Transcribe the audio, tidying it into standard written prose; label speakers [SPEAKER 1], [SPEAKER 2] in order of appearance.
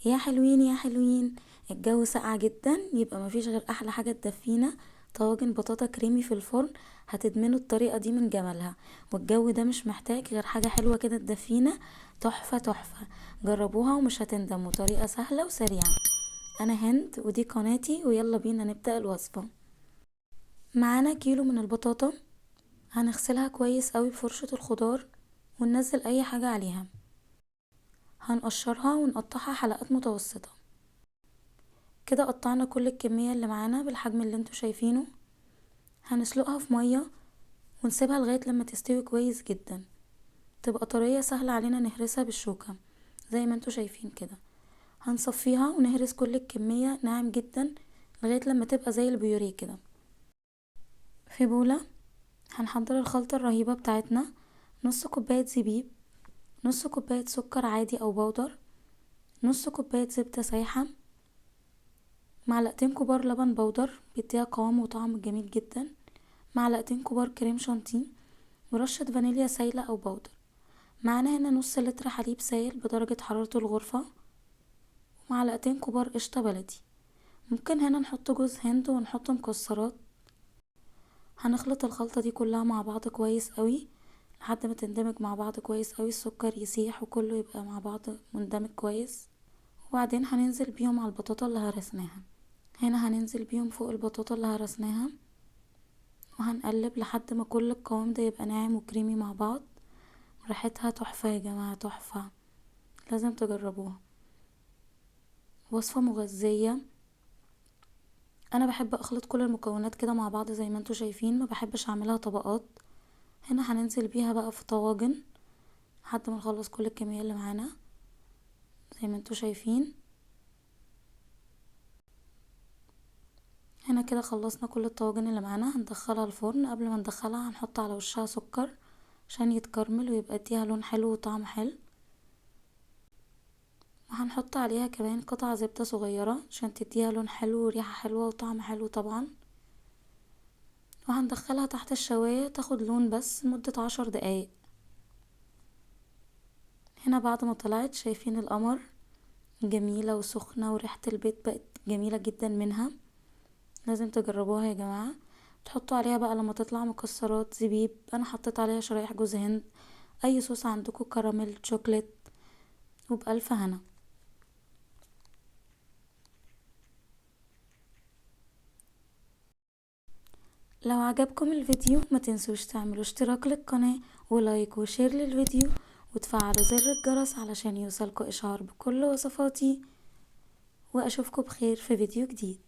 [SPEAKER 1] يا حلوين يا حلوين، الجو ساقع جدا، يبقى مفيش غير احلى حاجة تدفينا طواجن بطاطا كريمي في الفرن. هتدمنوا الطريقة دي من جمالها، والجو ده مش محتاج غير حاجة حلوة كده تدفينا. تحفة تحفة. جربوها ومش هتندموا، طريقة سهلة وسريعة. انا هند ودي قناتي، ويلا بينا نبدأ الوصفة. معانا كيلو من البطاطا، هنغسلها كويس قوي بفرشة الخضار وننزل اي حاجة عليها. هنقشرها ونقطعها حلقات متوسطة. كده قطعنا كل الكمية اللي معانا بالحجم اللي انتوا شايفينه. هنسلقها في مية ونسيبها لغاية لما تستوي كويس جدا، تبقى طرية سهلة علينا نهرسها بالشوكة زي ما انتوا شايفين كده. هنصفيها ونهرس كل الكمية ناعم جدا لغاية لما تبقى زي البيوريه كده. في بولة هنحضر الخلطة الرهيبة بتاعتنا: نص كوباية زبيب، نص كوباية سكر عادي او بودر، نص كوباية زبدة سايحة، معلقتين كبار لبن بودر بيديها قوام وطعم جميل جدا، معلقتين كبار كريم شانتيه، ورشة فانيليا سايلة او بودر. معانا هنا نص لتر حليب سائل بدرجة حرارة الغرفة، ومعلقتين كبار قشطة بلدي. ممكن هنا نحط جوز هند ونحط مكسرات. هنخلط الخلطة دي كلها مع بعض كويس قوي لحد ما تندمج مع بعض كويس قوي، السكر يسيح وكله يبقى مع بعض مندمج كويس. وبعدين هننزل بيهم على البطاطا اللي هرسناها. هنا هننزل بيهم فوق البطاطا اللي هرسناها، وهنقلب لحد ما كل القوام ده يبقى ناعم وكريمي مع بعض. ريحتها تحفة يا جماعة، تحفة، لازم تجربوها. وصفة مغذية. انا بحب اخلط كل المكونات كده مع بعض زي ما انتوا شايفين، ما بحبش اعملها طبقات. هنا هننزل بيها بقى في طواجن لحد ما نخلص كل الكمية اللي معانا زي ما انتوا شايفين. هنا كده خلصنا كل الطواجن اللي معانا. هندخلها الفرن، قبل ما ندخلها هنحط على وشها سكر عشان يتكرمل ويبقى اديها لون حلو وطعم حلو. وهنحط عليها كمان قطع زبدة صغيرة عشان تديها لون حلو وريحة حلوة وطعم حلو طبعا. وهندخلها تحت الشواية تاخد لون بس لمدة 10 دقايق. هنا بعد ما طلعت شايفين القمر، جميلة وسخنة وريحة البيت بقت جميلة جدا منها. لازم تجربوها يا جماعة. تحطوا عليها بقى لما تطلع مكسرات زبيب، انا حطيت عليها شرايح جوز هند، اي صوص عندكم، كراميل، شوكليت، وبألف هنا. لو عجبكم الفيديو ما تنسوش تعملوا اشتراك للقناة ولايك وشير للفيديو، وتفعلوا زر الجرس علشان يوصلكوا اشعار بكل وصفاتي. واشوفكم بخير في فيديو جديد.